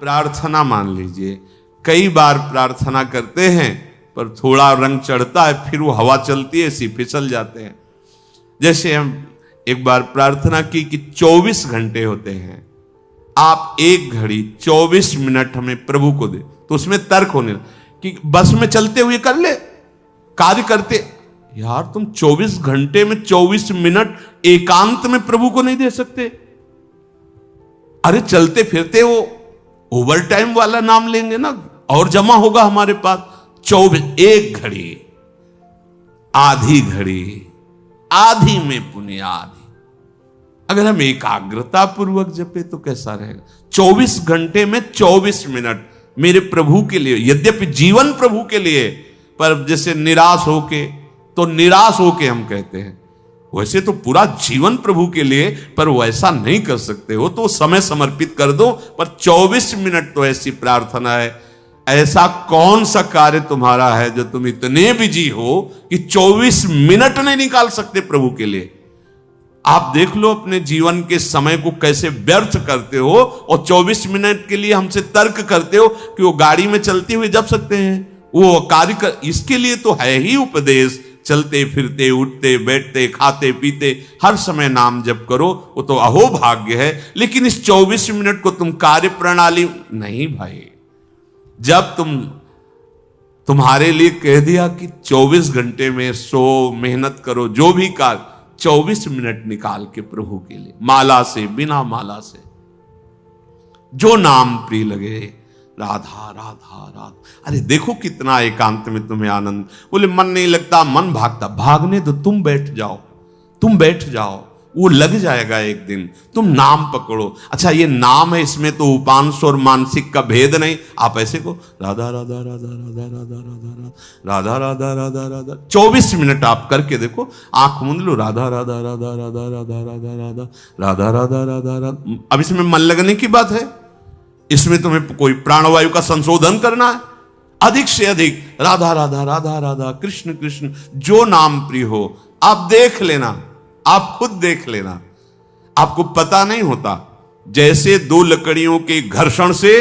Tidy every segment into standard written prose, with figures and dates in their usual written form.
प्रार्थना मान लीजिए, कई बार प्रार्थना करते हैं पर थोड़ा रंग चढ़ता है, फिर वो हवा चलती है, ऐसी फिसल जाते हैं। जैसे हम एक बार प्रार्थना की कि 24 घंटे होते हैं, आप 1 घड़ी 24 मिनट हमें प्रभु को दे, तो उसमें तर्क होने कि बस में चलते हुए कर ले, कार्य करते। यार तुम 24 घंटे में 24 मिनट एकांत में प्रभु को नहीं दे सकते? अरे चलते फिरते वो ओवर टाइम वाला नाम लेंगे ना, और जमा होगा हमारे पास। 24, 1 घड़ी, आधी घड़ी, आधी में पुण्य आधी। अगर हम एकाग्रता पूर्वक जपे तो कैसा रहेगा? 24 घंटे में 24 मिनट मेरे प्रभु के लिए, यद्यपि जीवन प्रभु के लिए, पर जैसे निराश होके, तो निराश होके हम कहते हैं, वैसे तो पूरा जीवन प्रभु के लिए, पर वैसा नहीं कर सकते हो तो समय समर्पित कर दो, पर 24 मिनट तो ऐसी प्रार्थना है। ऐसा कौन सा कार्य तुम्हारा है जो तुम इतने बिजी हो कि 24 मिनट नहीं निकाल सकते प्रभु के लिए? आप देख लो अपने जीवन के समय को कैसे व्यर्थ करते हो, और 24 मिनट के लिए हमसे तर्क करते हो कि वो गाड़ी में चलते हुए जप सकते हैं, वो कार्य कर। इसके लिए तो है ही उपदेश, चलते फिरते, उठते बैठते, खाते पीते, हर समय नाम जप करो, वो तो अहो भाग्य है। लेकिन इस 24 मिनट को तुम कार्य प्रणाली नहीं भाई। जब तुम्हारे लिए कह दिया कि 24 घंटे में सो मेहनत करो, जो भी कार्य, 24 मिनट निकाल के प्रभु के लिए, माला से, बिना माला से, जो नाम प्रिय लगे, राधा राधा राधा। अरे देखो कितना एकांत में तुम्हें आनंद। बोले मन नहीं लगता, मन भागता, भागने दो, तुम बैठ जाओ, तुम बैठ जाओ, वो लग जाएगा एक दिन। तुम नाम पकड़ो। अच्छा ये नाम है, इसमें तो उपांश और मानसिक का भेद नहीं। आप ऐसे को राधा राधा राधा राधा राधा राधा राधा राधा राधा राधा 24 मिनट आप करके देखो, आंख मूंद लो, राधा राधा राधा राधा राधा राधा राधा राधा राधा राधा राधा। अब इसमें मन लगने की बात है, इसमें तुम्हें कोई प्राणवायु का संशोधन करना है? अधिक से अधिक राधा राधा राधा राधा, कृष्ण कृष्ण, जो नाम प्रिय हो। आप देख लेना, आप खुद देख लेना, आपको पता नहीं होता। जैसे 2 लकड़ियों के घर्षण से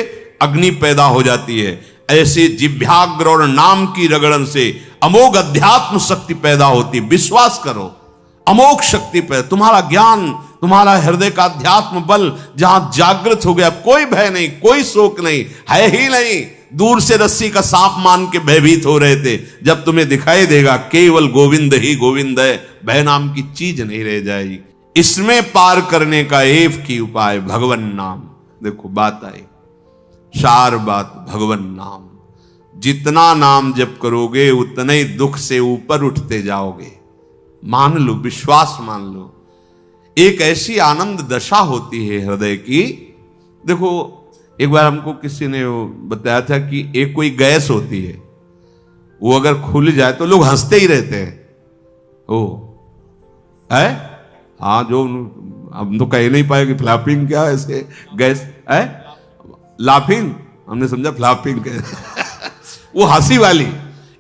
अग्नि पैदा हो जाती है, ऐसे जिह्वाग्र और नाम की रगड़न से अमोघ अध्यात्म शक्ति पैदा होती। विश्वास करो, अमोघ शक्ति पैदा। तुम्हारा ज्ञान, तुम्हारा हृदय का अध्यात्म बल जहां जागृत हो गया, कोई भय नहीं, कोई शोक नहीं, है ही नहीं। दूर से रस्सी का सांप मान के भयभीत हो रहे थे, जब तुम्हें दिखाई देगा केवल गोविंद ही गोविंद है, भय नाम की चीज नहीं रह जाएगी। इसमें पार करने का एक ही उपाय, भगवन नाम। देखो बात आई, सार बात भगवन नाम। जितना नाम जप करोगे उतने ही दुख से ऊपर उठते जाओगे। मान लो, विश्वास मान लो। एक ऐसी आनंद दशा होती है हृदय की। देखो एक बार हमको किसी ने बताया था कि एक कोई गैस होती है, वो अगर खुल जाए तो लोग हंसते ही रहते हैं। ओ है, हाँ, जो हम तो कह नहीं पाए कि फ्लैपिंग क्या है, ऐसे गैस है, लाफिंग, हमने समझा फ्लैपिंग वो हंसी वाली।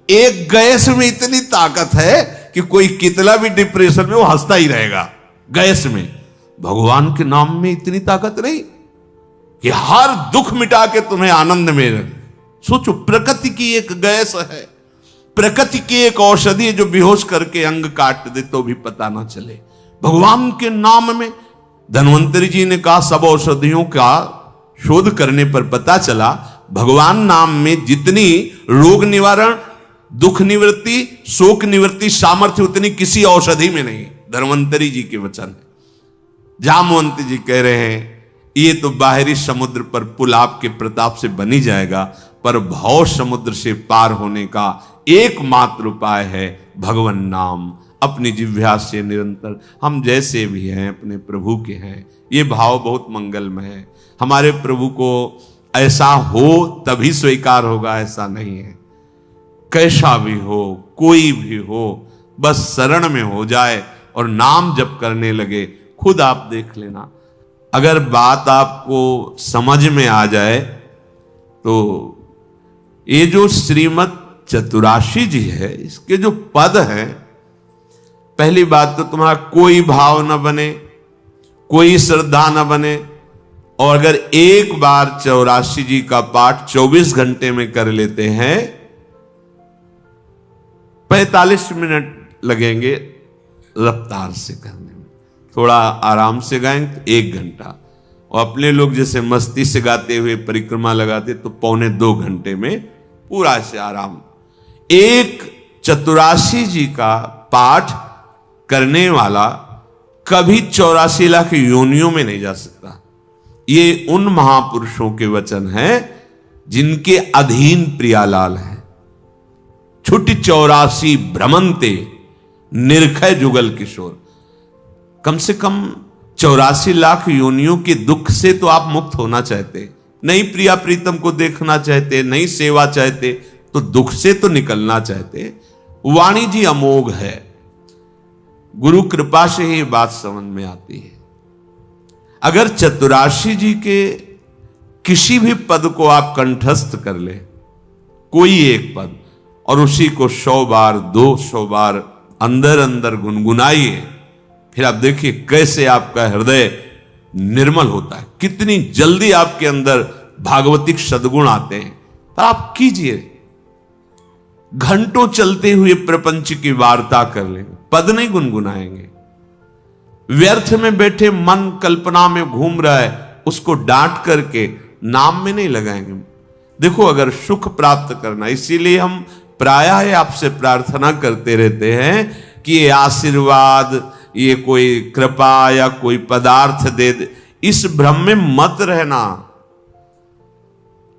एक गैस में इतनी ताकत है कि कोई कितना भी डिप्रेशन में वो हंसता ही रहेगा। गैस में, भगवान के नाम में इतनी ताकत नहीं कि हर दुख मिटा के तुम्हें आनंद में रहे। सोचो, प्रकृति की एक गैस है, प्रकृति की एक औषधि है जो बेहोश करके अंग काट दे तो भी पता ना चले। भगवान के नाम में, धन्वंतरी जी ने कहा, सब औषधियों का शोध करने पर पता चला भगवान नाम में जितनी रोग निवारण, दुख निवृत्ति, शोक निवृत्ति सामर्थ्य उतनी किसी औषधि में नहीं। धन्वंतरी जी के वचन है। जामवंत जी कह रहे हैं, ये तो बाहरी समुद्र पर पुल आपके प्रताप से बनी जाएगा, पर भव समुद्र से पार होने का एकमात्र उपाय है भगवन नाम। अपनी जिह्वा से निरंतर, हम जैसे भी हैं अपने प्रभु के हैं, ये भाव बहुत मंगलमय है। हमारे प्रभु को ऐसा हो तभी स्वीकार होगा, ऐसा नहीं है। कैसा भी हो, कोई भी हो, बस शरण में हो जाए और नाम जप करने लगे। खुद आप देख लेना, अगर बात आपको समझ में आ जाए तो ये जो श्रीमद् चतुराशी जी है, इसके जो पद हैं, पहली बात तो तुम्हारा कोई भाव न बने, कोई श्रद्धा न बने, और अगर एक बार 84 जी का पाठ 24 घंटे में कर लेते हैं, 45 मिनट लगेंगे रफ्तार से करने में। थोड़ा आराम से गाएंगे तो 1 घंटा, और अपने लोग जैसे मस्ती से गाते हुए परिक्रमा लगाते तो 1.25 घंटे में पूरा से आराम। एक 84 जी का पाठ करने वाला कभी 84 लाख योनियों में नहीं जा सकता। ये उन महापुरुषों के वचन हैं जिनके अधीन प्रियालाल है। छुट्टी 84 भ्रमंते निर्खय जुगल किशोर। कम से कम 84 लाख योनियों के दुख से तो आप मुक्त होना चाहते, नहीं प्रिया प्रीतम को देखना चाहते, नहीं सेवा चाहते, तो दुख से तो निकलना चाहते। वाणी जी अमोघ है, गुरु कृपा से ही बात समझ में आती है। अगर 84 जी के किसी भी पद को आप कंठस्थ कर ले, कोई एक पद, और उसी को 100 बार 200 बार अंदर अंदर गुनगुनाइए, फिर आप देखिए कैसे आपका हृदय निर्मल होता है, कितनी जल्दी आपके अंदर भागवतिक सद्गुण आते हैं। पर आप कीजिए, घंटों चलते हुए प्रपंच की वार्ता कर लेंगे, पद नहीं गुनगुनाएंगे। व्यर्थ में बैठे मन कल्पना में घूम रहा है, उसको डांट करके नाम में नहीं लगाएंगे। देखो, अगर सुख प्राप्त करना, इसीलिए हम प्रायः आपसे प्रार्थना करते रहते हैं कि ये आशीर्वाद, ये कोई कृपा या कोई पदार्थ दे दे, इस भ्रम में मत रहना।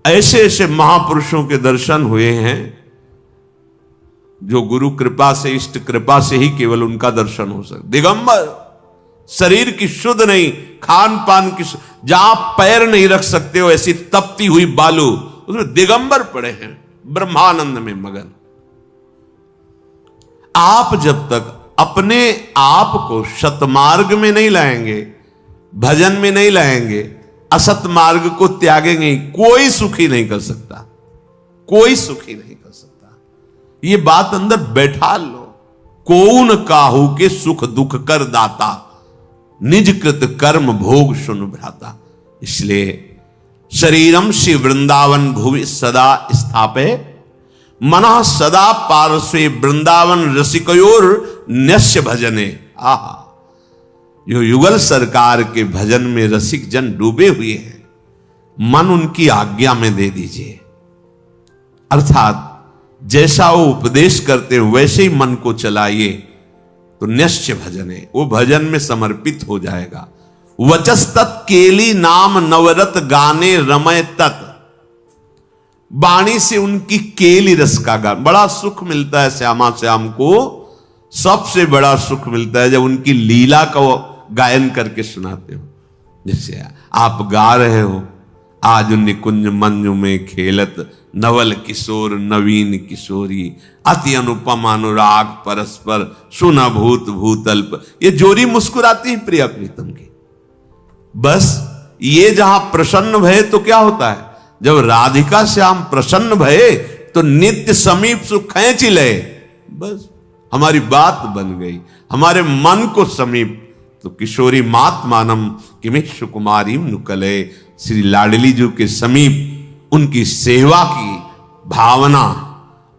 ऐसे ऐसे महापुरुषों के दर्शन हुए हैं जो गुरु कृपा से, इष्ट कृपा से ही केवल उनका दर्शन हो सकता। दिगंबर, शरीर की शुद्ध नहीं, खान पान की, जहां पैर नहीं रख सकते हो ऐसी तपती हुई बालू, उसमें दिगंबर पड़े हैं, ब्रह्मानंद में मगन। आप जब तक अपने आप को सतमार्ग में नहीं लाएंगे, भजन में नहीं लाएंगे, असत मार्ग को त्यागेंगे, कोई सुखी नहीं कर सकता, कोई सुखी नहीं कर सकता। ये बात अंदर बैठा लो। कौन काहू के सुख दुख कर दाता, निज कृत कर्म भोग सुन भ्राता। इसलिए शरीरम श्री वृंदावन भुवि सदा स्थापे, मना सदा पार्श्वे वृंदावन रसिकयोर न्यस्य भजने। आहा, जो युगल सरकार के भजन में रसिक जन डूबे हुए हैं, मन उनकी आज्ञा में दे दीजिए। अर्थात जैसा वो उपदेश करते हैं वैसे ही मन को चलाइए, तो निश्चय भजन है, वो भजन में समर्पित हो जाएगा। वचस्तत् केली नाम नवरत गाने रमय तत्। वाणी से उनकी केली रस का गान, बड़ा सुख मिलता है श्यामा श्याम को। सबसे बड़ा सुख मिलता है जब उनकी लीला का गायन करके सुनाते हो। जैसे आप गा रहे हो, आज निकुंज मंजु में खेलत नवल किशोर नवीन किशोरी, अति अनुपम अनुराग परस्पर सुना भूत भूतल्प। ये जोरी मुस्कुराती है प्रिया प्रीतम की। बस ये जहां प्रसन्न भये तो क्या होता है, जब राधिका श्याम प्रसन्न भये तो नित्य समीप सुख खींच ले। बस हमारी बात बन गई, हमारे मन को समीप। तो किशोरी मात मानम किमिश कुमारी नुकले, श्री लाडली जी के समीप उनकी सेवा की भावना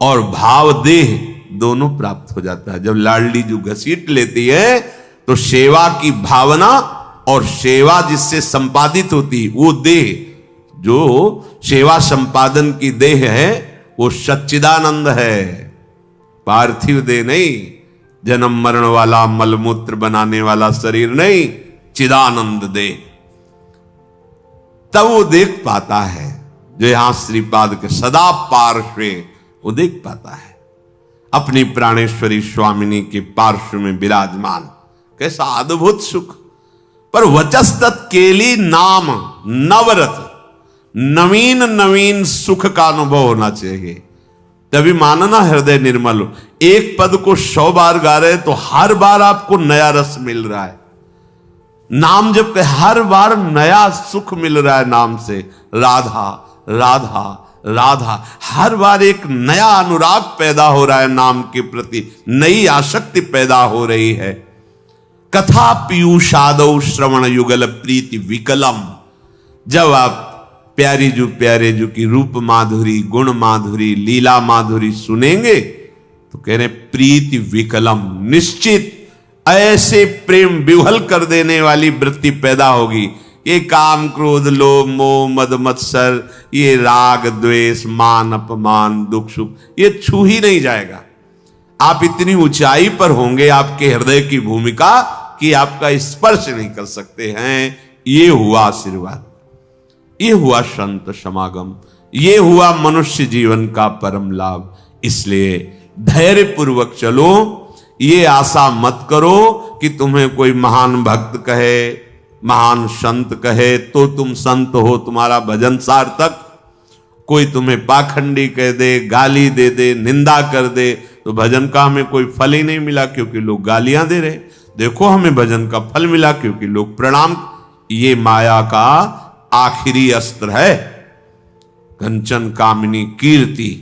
और भाव देह दोनों प्राप्त हो जाता है। जब लाडली जी घसीट लेती है तो सेवा की भावना और सेवा जिससे संपादित होती, वो देह, जो सेवा संपादन की देह है, वो सच्चिदानंद है, पार्थिव देह नहीं, जन्म मरण वाला मलमूत्र बनाने वाला शरीर नहीं, चिदानंद देह। तब वो देख पाता है जो यहां श्रीपाद के सदा पार्श्वे, वो देख पाता है अपनी प्राणेश्वरी स्वामिनी के पार्श्व में विराजमान। कैसा अद्भुत सुख। पर वचस्तत् केली नाम नवरत, नवीन नवीन सुख का अनुभव होना चाहिए, तभी मानना हृदय निर्मल हो। एक पद को 100 बार गा रहे तो हर बार आपको नया रस मिल रहा है। नाम जब के हर बार नया सुख मिल रहा है नाम से। राधा राधा राधा, हर बार एक नया अनुराग पैदा हो रहा है नाम के प्रति, नई आसक्ति पैदा हो रही है। कथा पीयूषादौ श्रवण युगल प्रीति विकलम। जब आप प्यारे जू की रूप माधुरी, गुण माधुरी, लीला माधुरी सुनेंगे तो कह रहे प्रीति विकलम, निश्चित ऐसे प्रेम विह्वल कर देने वाली वृत्ति पैदा होगी। ये काम क्रोध लोभ मोह मद मत्सर, ये राग द्वेष मान अपमान दुख सुख, ये छू ही नहीं जाएगा। आप इतनी ऊंचाई पर होंगे आपके हृदय की भूमिका कि आपका स्पर्श नहीं कर सकते हैं। ये हुआ आशीर्वाद, ये हुआ संत समागम, ये हुआ मनुष्य जीवन का परम लाभ। इसलिए धैर्य पूर्वक चलो, ये आशा मत करो कि तुम्हें कोई महान भक्त कहे, महान संत कहे तो तुम संत हो, तुम्हारा भजन सार्थक। कोई तुम्हें पाखंडी कह दे, गाली दे दे, निंदा कर दे तो भजन का हमें कोई फल ही नहीं मिला, क्योंकि लोग गालियां दे रहे। देखो हमें भजन का फल मिला क्योंकि लोग प्रणाम। ये माया का आखिरी अस्त्र है। कंचन कामिनी कीर्ति,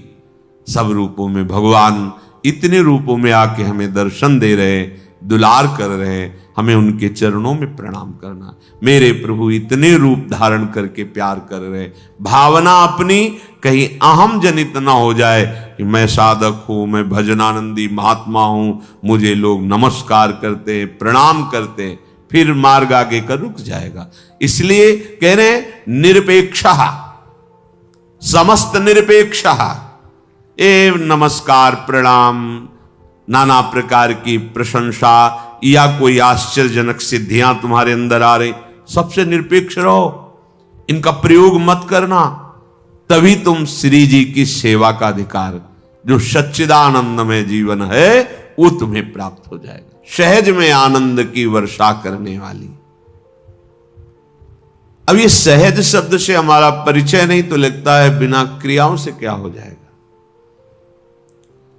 सब रूपों में भगवान इतने रूपों में आके हमें दर्शन दे रहे, दुलार कर रहे, हमें उनके चरणों में प्रणाम करना। मेरे प्रभु इतने रूप धारण करके प्यार कर रहे, भावना अपनी कहीं अहम जनित ना हो जाए कि मैं साधक हूं, मैं भजनानंदी महात्मा हूं, मुझे लोग नमस्कार करते प्रणाम करते, फिर मार्ग आगे का रुक जाएगा। इसलिए कह रहे निरपेक्षः, समस्त निरपेक्षः, ए नमस्कार प्रणाम, नाना प्रकार की प्रशंसा या कोई आश्चर्यजनक सिद्धियां तुम्हारे अंदर आ रही, सबसे निरपेक्ष रहो, इनका प्रयोग मत करना। तभी तुम श्री जी की सेवा का अधिकार, जो सच्चिदानंदमय जीवन है, वो तुम्हें प्राप्त हो जाएगा। सहज में आनंद की वर्षा करने वाली। अब ये सहज शब्द से हमारा परिचय नहीं तो लगता है बिना क्रियाओं से क्या हो जाएगा।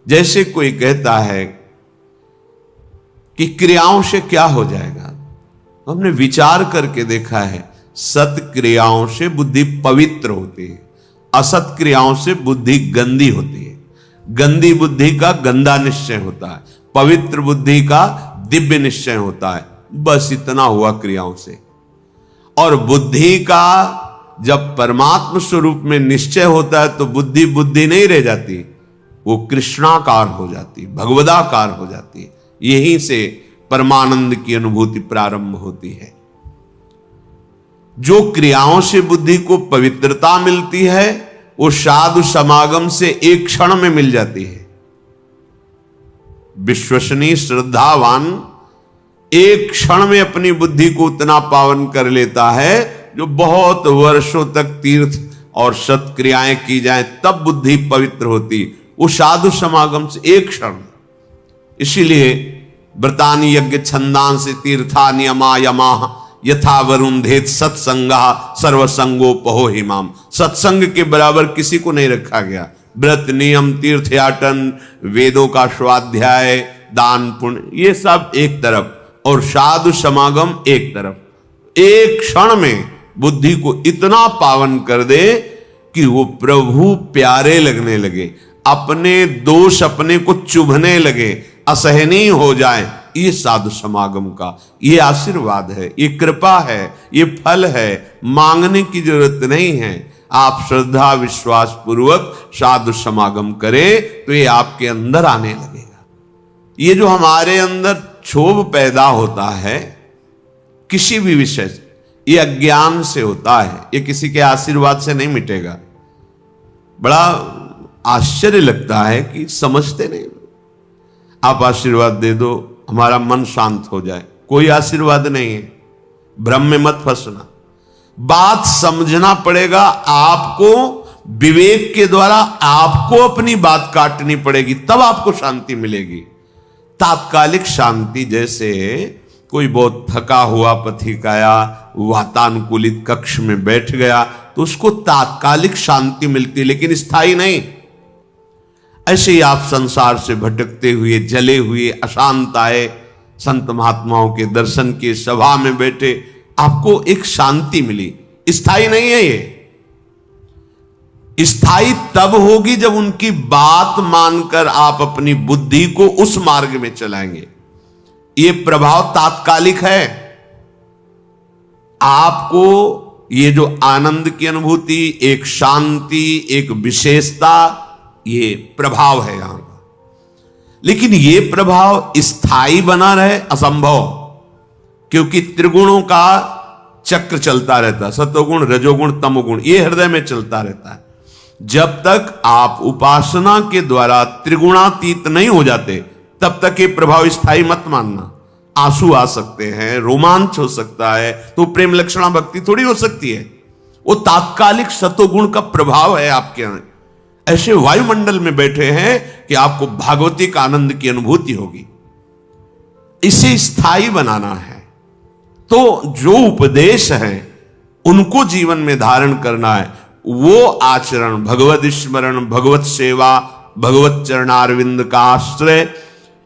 जैसे कोई कहता है कि क्रियाओं से क्या हो जाएगा, हमने विचार करके देखा है, सत क्रियाओं से बुद्धि पवित्र होती है, असत क्रियाओं से बुद्धि गंदी होती है। गंदी बुद्धि का गंदा निश्चय होता है, पवित्र बुद्धि का दिव्य निश्चय होता है। बस इतना हुआ क्रियाओं से। और बुद्धि का जब परमात्म स्वरूप में निश्चय होता है तो बुद्धि बुद्धि नहीं रह जाती, वो कृष्णाकार हो जाती, भगवदाकार हो जाती है। यहीं से परमानंद की अनुभूति प्रारंभ होती है। जो क्रियाओं से बुद्धि को पवित्रता मिलती है वो साधु समागम से एक क्षण में मिल जाती है। विश्वसनीय श्रद्धावान एक क्षण में अपनी बुद्धि को उतना पावन कर लेता है, जो बहुत वर्षों तक तीर्थ और सत्क्रियाएं की जाए तब बुद्धि पवित्र होती, वो साधु समागम से एक क्षण। इसीलिए व्रतानि यज्ञ छंदांसि तीर्था नियमा यमाः यथा वरुंधेत सत्संगा सर्वसंगोपहो हिमाम। सत्संग के बराबर किसी को नहीं रखा गया। व्रत नियम तीर्थयाटन वेदों का स्वाध्याय दान पुण्य ये सब एक तरफ और साधु समागम एक तरफ। एक क्षण में बुद्धि को इतना पावन कर दे कि वो प्रभु प्यारे लगने लगे, अपने दोष अपने को चुभने लगे, असहनीय हो जाए। ये साधु समागम का ये आशीर्वाद है, ये कृपा है, ये फल है। मांगने की जरूरत नहीं है। आप श्रद्धा विश्वास पूर्वक साधु समागम करें तो ये आपके अंदर आने लगेगा। ये जो हमारे अंदर क्षोभ पैदा होता है किसी भी विषय से, ये अज्ञान से होता है, ये किसी के आशीर्वाद से नहीं मिटेगा। बड़ा आश्चर्य लगता है कि समझते नहीं। आप आशीर्वाद दे दो हमारा मन शांत हो जाए, कोई आशीर्वाद नहीं है। भ्रम में मत फंसना, बात समझना पड़ेगा। आपको विवेक के द्वारा आपको अपनी बात काटनी पड़ेगी, तब आपको शांति मिलेगी। तात्कालिक शांति, जैसे कोई बहुत थका हुआ पथिक आया, वातानुकूलित कक्ष में बैठ गया तो उसको तात्कालिक शांति मिलती है, लेकिन स्थायी नहीं। ऐसे ही आप संसार से भटकते हुए जले हुए अशांत आए, संत महात्माओं के दर्शन की सभा में बैठे, आपको एक शांति मिली। स्थायी नहीं है ये। स्थायी तब होगी जब उनकी बात मानकर आप अपनी बुद्धि को उस मार्ग में चलाएंगे। ये प्रभाव तात्कालिक है। आपको ये जो आनंद की अनुभूति, एक शांति, एक विशेषता, ये प्रभाव है यहां का। लेकिन ये प्रभाव स्थायी बना रहे असंभव, क्योंकि त्रिगुणों का चक्र चलता रहता है, सतोगुण, रजोगुण, तमोगुण, ये हृदय में चलता रहता है। जब तक आप उपासना के द्वारा त्रिगुणातीत नहीं हो जाते, तब तक ये प्रभाव स्थायी मत मानना। आंसू आ सकते हैं, रोमांच हो सकता है, तो प्रेम लक्षणा भक्ति थोड़ी हो सकती है। वो तात्कालिक सतोगुण का प्रभाव है आपके यहां। ऐसे वायुमंडल में बैठे हैं कि आपको भागवतिक आनंद की अनुभूति होगी। इसे स्थायी बनाना है, तो जो उपदेश है उनको जीवन में धारण करना है। वो आचरण, भगवत स्मरण, भगवत सेवा, भगवत चरणारविंद का आश्रय,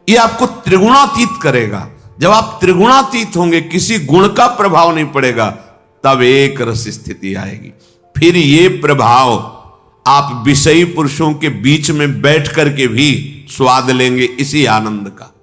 ये आपको त्रिगुणातीत करेगा। जब आप त्रिगुणातीत होंगे, किसी गुण का प्रभाव नहीं पड़ेगा, तब एक रस स्थिति आएगी। फिर ये प्रभाव आप विषयी पुरुषों के बीच में बैठ करके भी स्वाद लेंगे इसी आनंद का।